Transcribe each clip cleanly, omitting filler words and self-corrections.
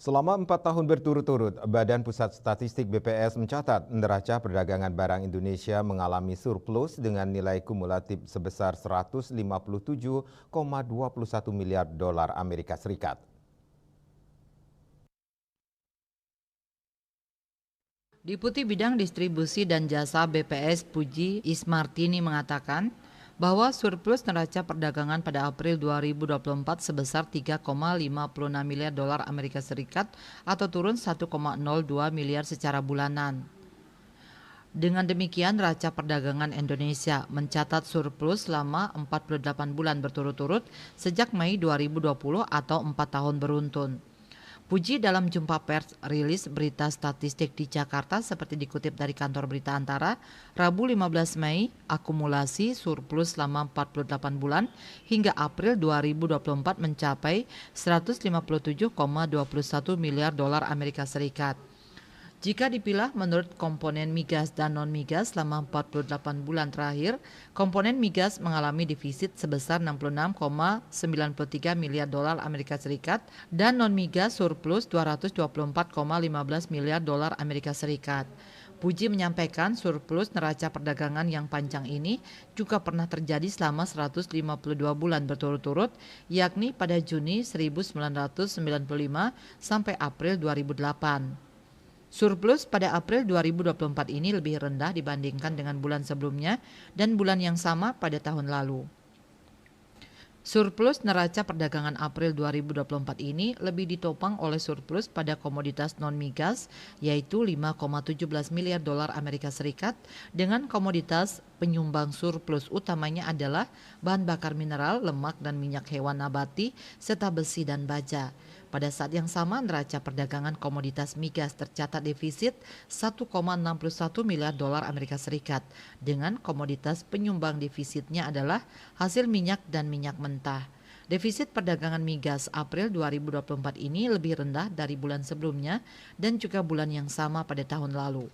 Selama 4 tahun berturut-turut, Badan Pusat Statistik BPS mencatat neraca perdagangan barang Indonesia mengalami surplus dengan nilai kumulatif sebesar 157,21 miliar dolar Amerika Serikat. Deputi Bidang Distribusi dan Jasa BPS Puji Ismartini mengatakan bahwa surplus neraca perdagangan pada April 2024 sebesar 3,56 miliar dolar Amerika Serikat atau turun 1,02 miliar secara bulanan. Dengan demikian, neraca perdagangan Indonesia mencatat surplus selama 48 bulan berturut-turut sejak Mei 2020 atau 4 tahun beruntun. Puji dalam jumpa pers rilis berita statistik di Jakarta seperti dikutip dari kantor berita Antara, Rabu 15 Mei, akumulasi surplus selama 48 bulan hingga April 2024 mencapai 157,21 miliar dolar Amerika Serikat. Jika dipilah menurut komponen migas dan non-migas selama 48 bulan terakhir, komponen migas mengalami defisit sebesar 66,93 miliar dolar Amerika Serikat dan non-migas surplus 224,15 miliar dolar Amerika Serikat. Puji menyampaikan surplus neraca perdagangan yang panjang ini juga pernah terjadi selama 152 bulan berturut-turut, yakni pada Juni 1995 sampai April 2008. Surplus pada April 2024 ini lebih rendah dibandingkan dengan bulan sebelumnya dan bulan yang sama pada tahun lalu. Surplus neraca perdagangan April 2024 ini lebih ditopang oleh surplus pada komoditas non-migas yaitu 5,17 miliar dolar Amerika Serikat dengan komoditas penyumbang surplus utamanya adalah bahan bakar mineral, lemak dan minyak hewan nabati serta besi dan baja. Pada saat yang sama, neraca perdagangan komoditas migas tercatat defisit 1,61 miliar dolar Amerika Serikat dengan komoditas penyumbang defisitnya adalah hasil minyak dan minyak mentah. Defisit perdagangan migas April 2024 ini lebih rendah dari bulan sebelumnya dan juga bulan yang sama pada tahun lalu.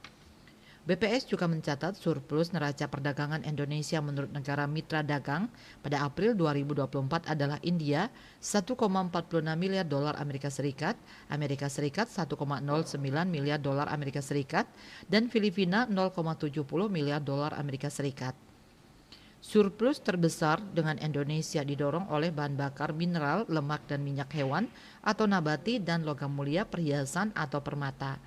BPS juga mencatat surplus neraca perdagangan Indonesia menurut negara mitra dagang pada April 2024 adalah India 1,46 miliar dolar Amerika Serikat, Amerika Serikat 1,09 miliar dolar Amerika Serikat, dan Filipina 0,70 miliar dolar Amerika Serikat. Surplus terbesar dengan Indonesia didorong oleh bahan bakar mineral, lemak dan minyak hewan atau nabati dan logam mulia, perhiasan atau permata.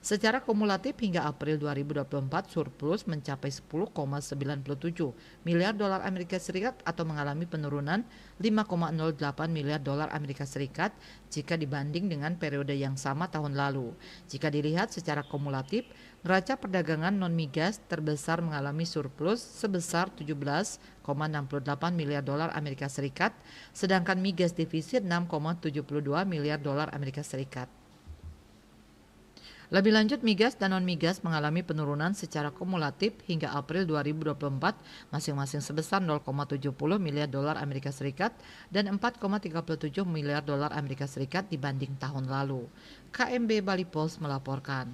Secara kumulatif hingga April 2024 surplus mencapai 10,97 miliar dolar Amerika Serikat atau mengalami penurunan 5,08 miliar dolar Amerika Serikat jika dibanding dengan periode yang sama tahun lalu. Jika dilihat secara kumulatif, neraca perdagangan non-migas terbesar mengalami surplus sebesar 17,68 miliar dolar Amerika Serikat, sedangkan migas defisit 6,72 miliar dolar Amerika Serikat. Lebih lanjut, migas dan non-migas mengalami penurunan secara kumulatif hingga April 2024 masing-masing sebesar 0,70 miliar dolar Amerika Serikat dan 4,37 miliar dolar Amerika Serikat dibanding tahun lalu. KMB Bali Post melaporkan.